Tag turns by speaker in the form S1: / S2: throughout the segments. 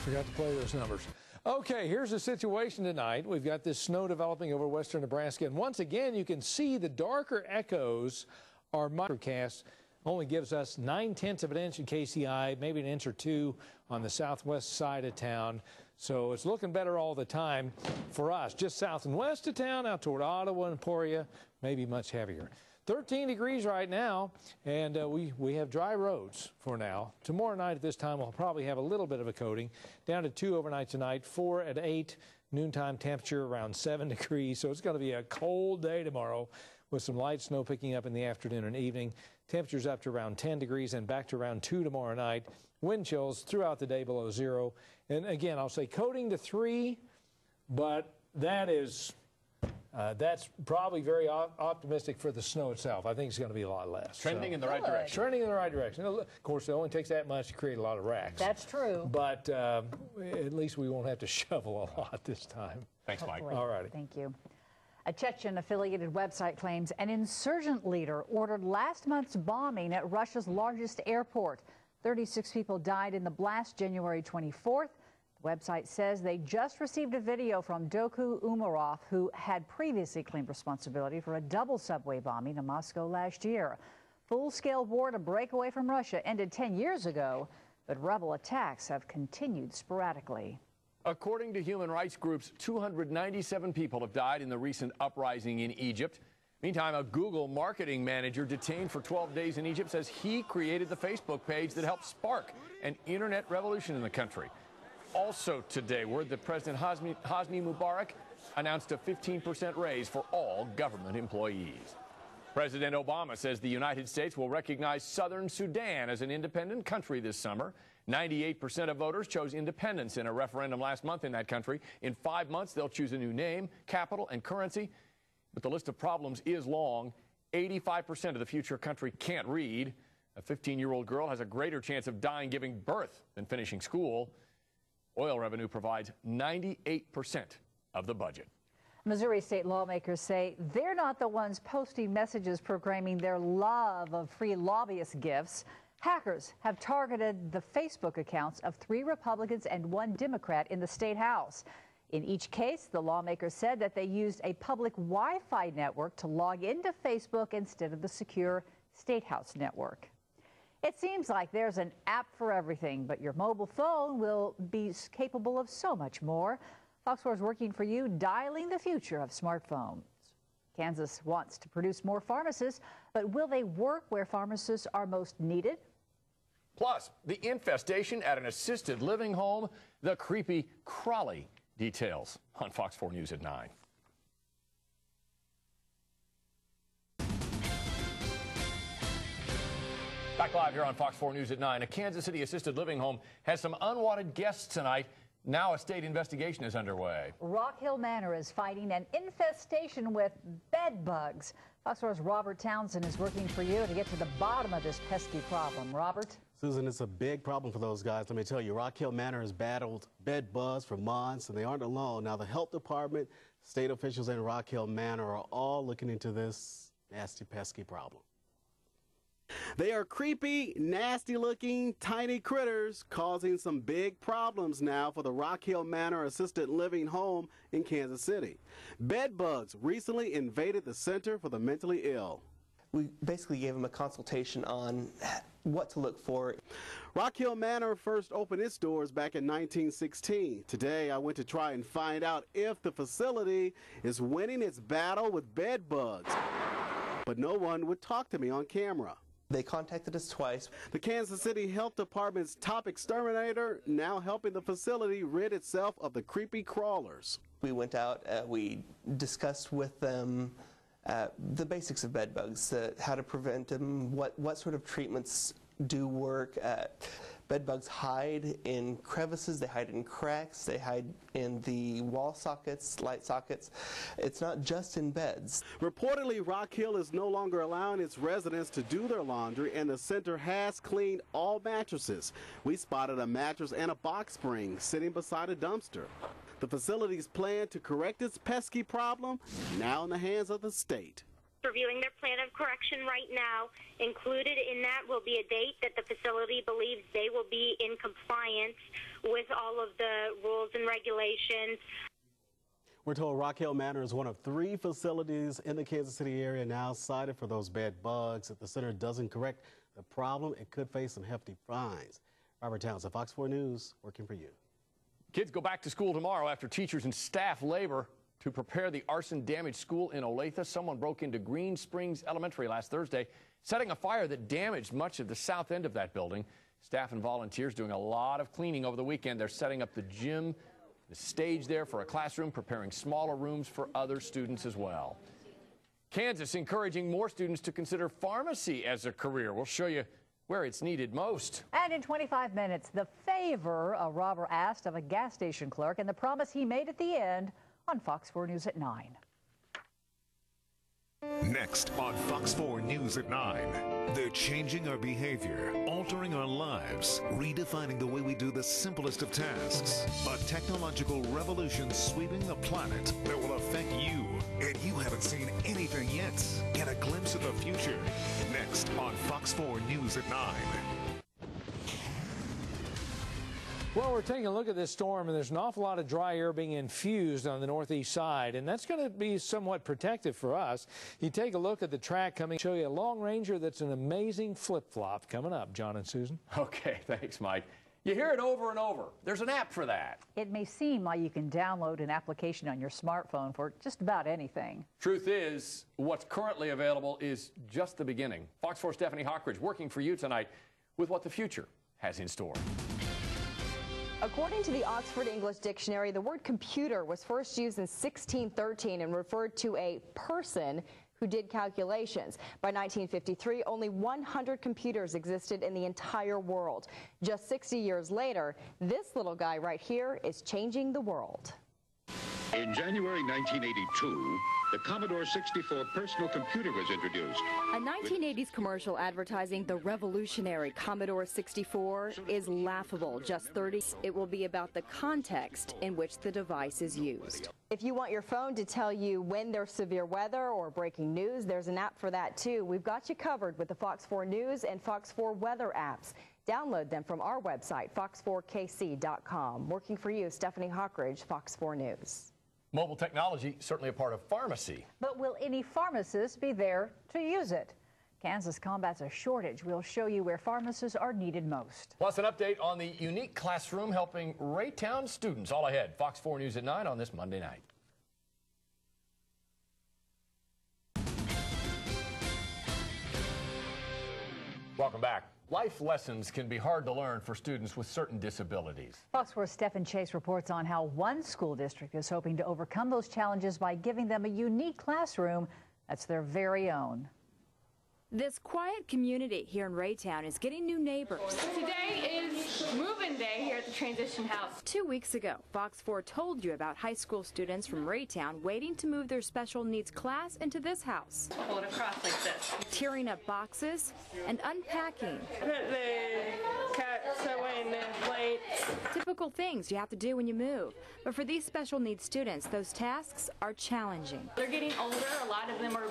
S1: Forgot to play those numbers. Okay, here's the situation tonight. We've got this snow developing over western Nebraska, and once again, you can see the darker echoes are microcasts. Only gives us 9/10 of an inch in KCI, maybe an inch or two on the southwest side of town. So it's looking better all the time for us. Just south and west of town, out toward Ottawa and Emporia, maybe much heavier. 13 degrees right now, and we have dry roads for now. Tomorrow night at this time, we'll probably have a little bit of a coating. Down to 2 overnight tonight, 4 at 8. Noontime temperature around 7 degrees. So it's going to be a cold day tomorrow with some light snow picking up in the afternoon and evening. Temperatures up to around 10 degrees and back to around 2 tomorrow night. Wind chills throughout the day below 0. And again, I'll say coating to 3, but that is... that's probably very optimistic for the snow itself. I think it's going to be a lot less.
S2: Trending in the right direction.
S1: Trending in the right direction. Of course, it only takes that much to create a lot of racks.
S3: That's true.
S1: But at least we won't have to shovel a lot this time.
S2: Thanks, Mike.
S3: Hopefully.
S1: All righty.
S3: Thank you. A Chechen-affiliated website claims an insurgent leader ordered last month's bombing at Russia's largest airport. 36 people died in the blast January 24th. The website says they just received a video from Doku Umarov, who had previously claimed responsibility for a double subway bombing in Moscow last year. Full-scale war to break away from Russia ended 10 years ago, but rebel attacks have continued sporadically.
S2: According to human rights groups, 297 people have died in the recent uprising in Egypt. Meantime, a Google marketing manager detained for 12 days in Egypt says he created the Facebook page that helped spark an internet revolution in the country. Also today, word that President Hosni Mubarak announced a 15% raise for all government employees. President Obama says the United States will recognize Southern Sudan as an independent country this summer. 98% of voters chose independence in a referendum last month in that country. In 5 months, they'll choose a new name, capital, and currency. But the list of problems is long. 85% of the future country can't read. A 15-year-old girl has a greater chance of dying giving birth than finishing school. Oil revenue provides 98% of the budget.
S3: Missouri state lawmakers say they're not the ones posting messages proclaiming their love of free lobbyist gifts. Hackers have targeted the Facebook accounts of 3 Republicans and 1 Democrat in the state house. In each case, the lawmakers said that they used a public Wi-Fi network to log into Facebook instead of the secure State House network. It seems like there's an app for everything, but your mobile phone will be capable of so much more. Fox 4 is working for you, dialing the future of smartphones. Kansas wants to produce more pharmacists, but will they work where pharmacists are most needed?
S2: Plus, the infestation at an assisted living home, the creepy crawly details on Fox 4 News at 9. Back live here on Fox 4 News at 9. A Kansas City assisted living home has some unwanted guests tonight. Now a state investigation is underway.
S3: Rock Hill Manor is fighting an infestation with bed bugs. Fox 4's Robert Townsend is working for you to get to the bottom of this pesky problem. Robert?
S4: Susan, it's a big problem for those guys. Let me tell you, Rock Hill Manor has battled bed bugs for months, and they aren't alone. Now, the health department, state officials, and Rock Hill Manor are all looking into this nasty, pesky problem. They are creepy, nasty-looking, tiny critters causing some big problems now for the Rock Hill Manor assisted living home in Kansas City. Bed bugs recently invaded the Center for the Mentally Ill.
S5: We basically gave them a consultation on what to look for.
S4: Rock Hill Manor first opened its doors back in 1916. Today, I went to try and find out if the facility is winning its battle with bed bugs. But no one would talk to me on camera.
S5: They contacted us twice.
S4: The Kansas City Health Department's top exterminator now helping the facility rid itself of the creepy crawlers.
S5: We went out, we discussed with them the basics of bed bugs, how to prevent them, what sort of treatments do work. Bed bugs hide in crevices, they hide in cracks, they hide in the wall sockets, light sockets. It's not just in beds.
S4: Reportedly, Rock Hill is no longer allowing its residents to do their laundry, and the center has cleaned all mattresses. We spotted a mattress and a box spring sitting beside a dumpster. The facility's plan to correct its pesky problem now in the hands of the state.
S6: reviewing their plan of correction right now. Included in that will be a date that the facility believes they will be in compliance with all of the rules and regulations.
S4: We're told Rock Hill Manor is one of 3 facilities in the Kansas City area now cited for those bed bugs. If the center doesn't correct the problem, it could face some hefty fines. Robert Townsend, Fox 4 News, working for you.
S2: Kids go back to school tomorrow after teachers and staff labor to prepare the arson-damaged school in Olathe. Someone broke into Green Springs Elementary last Thursday, setting a fire that damaged much of the south end of that building. Staff and volunteers doing a lot of cleaning over the weekend. They're setting up the gym, the stage there for a classroom, preparing smaller rooms for other students as well. Kansas encouraging more students to consider pharmacy as a career. We'll show you where it's needed most.
S3: And in 25 minutes, the favor a robber asked of a gas station clerk and the promise he made at the end on Fox 4 News at 9.
S7: Next on Fox 4 News at 9. They're changing our behavior, altering our lives, redefining the way we do the simplest of tasks. A technological revolution sweeping the planet that will affect you. And you haven't seen anything yet. Get a glimpse of the future. Next on Fox 4 News at 9.
S1: Well, we're taking a look at this storm, and there's an awful lot of dry air being infused on the northeast side, and that's going to be somewhat protective for us. You take a look at the track coming, show you a long ranger that's an amazing flip-flop coming up. John and Susan.
S2: Okay, thanks, Mike. You hear it over and over. There's an app for that.
S3: It may seem like you can download an application on your smartphone for just about anything.
S2: Truth is, what's currently available is just the beginning. Fox 4 Stephanie Hockridge working for you tonight with what the future has in store.
S8: According to the Oxford English Dictionary, the word computer was first used in 1613 and referred to a person who did calculations. By 1953, only 100 computers existed in the entire world. Just 60 years later, this little guy right here is changing the world.
S9: In January 1982, the Commodore 64 personal computer was introduced.
S8: A 1980s commercial advertising the revolutionary Commodore 64 is laughable. Just 30. It will be about the context in which the device is used. If you want your phone to tell you when there's severe weather or breaking news, there's an app for that too. We've got you covered with the Fox 4 News and Fox 4 Weather apps. Download them from our website, fox4kc.com. Working for you, Stephanie Hockridge, Fox 4 News.
S2: Mobile technology, certainly a part of pharmacy.
S3: But will any pharmacist be there to use it? Kansas combats a shortage. We'll show you where pharmacists are needed most.
S2: Plus an update on the unique classroom helping Raytown students. All ahead, Fox 4 News at 9 on this Monday night. Welcome back. Life lessons can be hard to learn for students with certain disabilities.
S3: Fox 4's Stephen Chase reports on how one school district is hoping to overcome those challenges by giving them a unique classroom that's their very own.
S10: This quiet community here in Raytown is getting new neighbors.
S11: Today is move-in day here at the transition house.
S10: 2 weeks ago, Fox 4 told you about high school students from Raytown waiting to move their special needs class into this house.
S11: Pull it across like this.
S10: Tearing up boxes and unpacking.
S11: Put the cuts away in the plates.
S10: Typical things you have to do when you move. But for these special needs students, those tasks are challenging.
S11: They're getting older. A lot of them are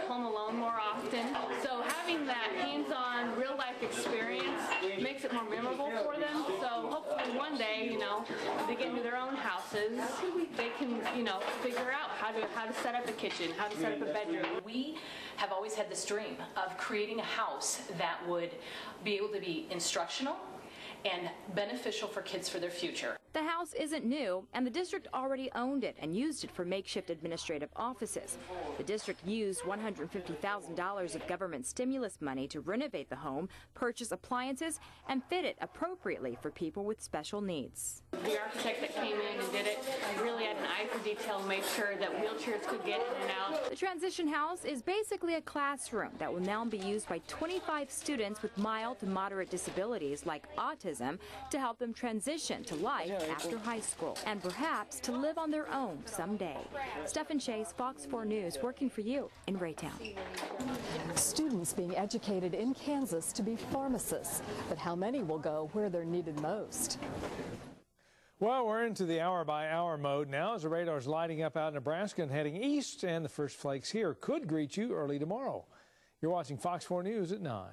S11: home alone more often. So having that hands-on, real-life experience makes it more memorable for them. So hopefully one day, you know, they get into their own houses, they can, you know, figure out how to set up a kitchen, how to set up a bedroom.
S12: We have always had this dream of creating a house that would be able to be instructional and beneficial for kids for their future.
S10: The house isn't new, and the district already owned it and used it for makeshift administrative offices. The district used $150,000 of government stimulus money to renovate the home, purchase appliances, and fit it appropriately for people with special needs.
S11: The architect that came in and did it really had an eye for detail and made sure that wheelchairs could get in and out.
S10: The transition house is basically a classroom that will now be used by 25 students with mild to moderate disabilities like autism to help them transition to life after high school and perhaps to live on their own someday. Stephen Chase, Fox 4 News, working for you in Raytown.
S13: Students being educated in Kansas to be pharmacists, but how many will go where they're needed most?
S1: Well, we're into the hour-by-hour mode now as the radar's lighting up out in Nebraska and heading east, and the first flakes here could greet you early tomorrow. You're watching Fox 4 News at 9.